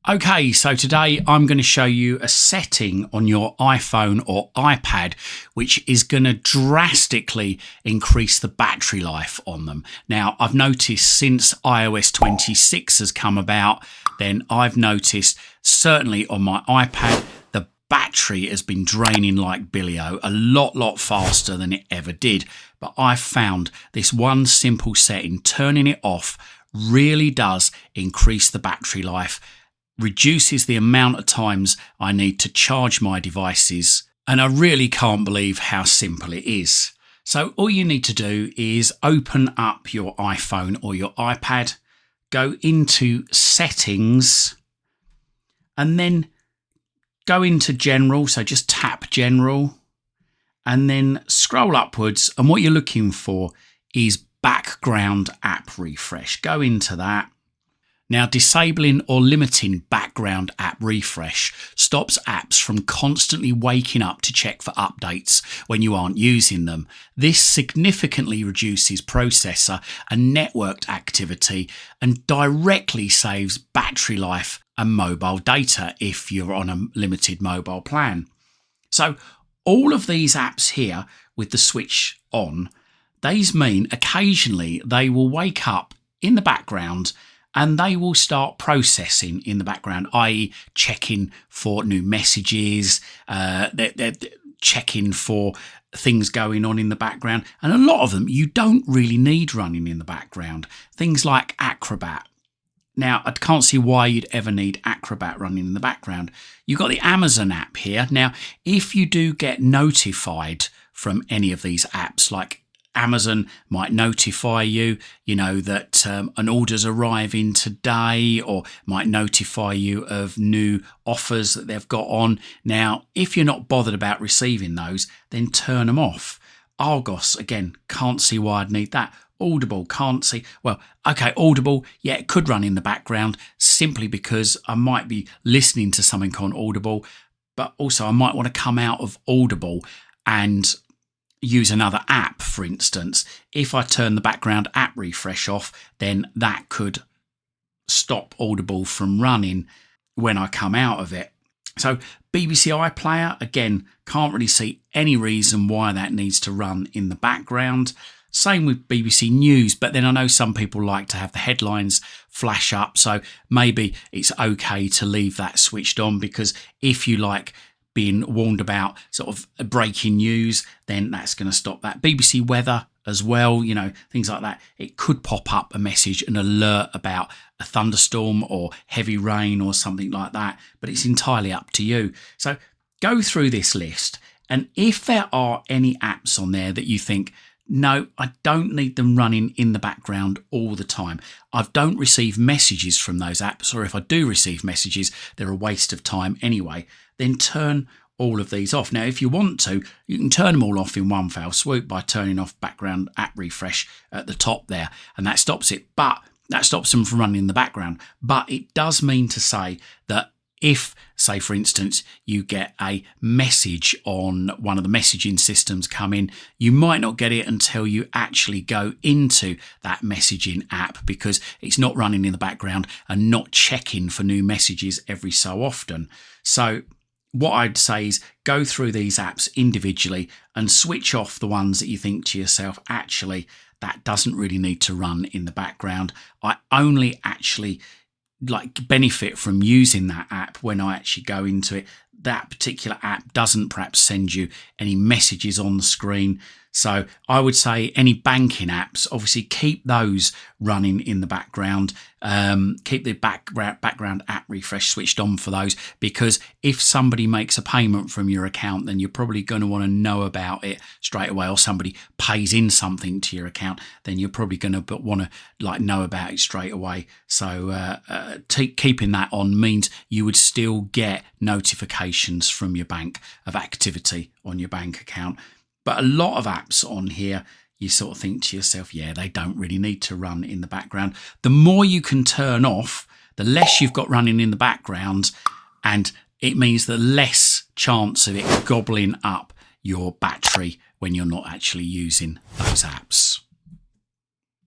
Okay, so today I'm going to show you a setting on your iPhone or iPad which is going to drastically increase the battery life on them. Now, I've noticed since iOS 26 has come about, then I've noticed certainly on my iPad, the battery has been draining like Billy-O a lot faster than it ever did. But I've found this one simple setting, turning it off, really does increase the battery life, reduces the amount of times I need to charge my devices, and I really can't believe how simple it is. So all you need to do is open up your iPhone or your iPad, go into settings, and then go into general, so just tap general, and then scroll upwards, and what you're looking for is background app refresh. Go into that. Now, disabling or limiting background app refresh stops apps from constantly waking up to check for updates when you aren't using them. This significantly reduces processor and networked activity and directly saves battery life and mobile data if you're on a limited mobile plan. So all of these apps here with the switch on, these mean occasionally they will wake up in the background and they will start processing in the background, i.e. checking for new messages, they're checking for things going on in the background. And a lot of them you don't really need running in the background. Things like Acrobat. Now, I can't see why you'd ever need Acrobat running in the background. You've got the Amazon app here. Now, if you do get notified from any of these apps, like Amazon might notify you, that an order's arriving today, or might notify you of new offers that they've got on. Now, if you're not bothered about receiving those, then turn them off. Argos, again, can't see why I'd need that. Audible, can't see. Well, okay, Audible, yeah, it could run in the background simply because I might be listening to something on Audible, but also I might want to come out of Audible and use another app, for instance. If I turn the background app refresh off, then that could stop Audible from running when I come out of it. So BBC iPlayer, again, can't really see any reason why that needs to run in the background. Same with BBC News, but then I know some people like to have the headlines flash up, so maybe it's okay to leave that switched on, because if you like being warned about sort of breaking news, then that's going to stop that. BBC Weather as well, things like that. It could pop up a message, an alert about a thunderstorm or heavy rain or something like that, but it's entirely up to you. So go through this list, and if there are any apps on there that you think, no, I don't need them running in the background all the time, I don't receive messages from those apps, or if I do receive messages, they're a waste of time anyway, then turn all of these off. Now, if you want to, you can turn them all off in one fell swoop by turning off background app refresh at the top there, and that stops it. But that stops them from running in the background. But it does mean to say that if, say, for instance, you get a message on one of the messaging systems come in, you might not get it until you actually go into that messaging app, because it's not running in the background and not checking for new messages every so often. So what I'd say is go through these apps individually and switch off the ones that you think to yourself, actually, that doesn't really need to run in the background. I only actually benefit from using that app when I actually go into it. That particular app doesn't perhaps send you any messages on the screen. So I would say any banking apps, obviously keep those running in the background. Keep the background app refresh switched on for those, because if somebody makes a payment from your account, then you're probably going to want to know about it straight away, or somebody pays in something to your account, then you're probably going to want to know about it straight away. So keeping that on means you would still get notifications from your bank of activity on your bank account. But a lot of apps on here, you sort of think to yourself, yeah, they don't really need to run in the background. The more you can turn off, the less you've got running in the background, and it means the less chance of it gobbling up your battery when you're not actually using those apps.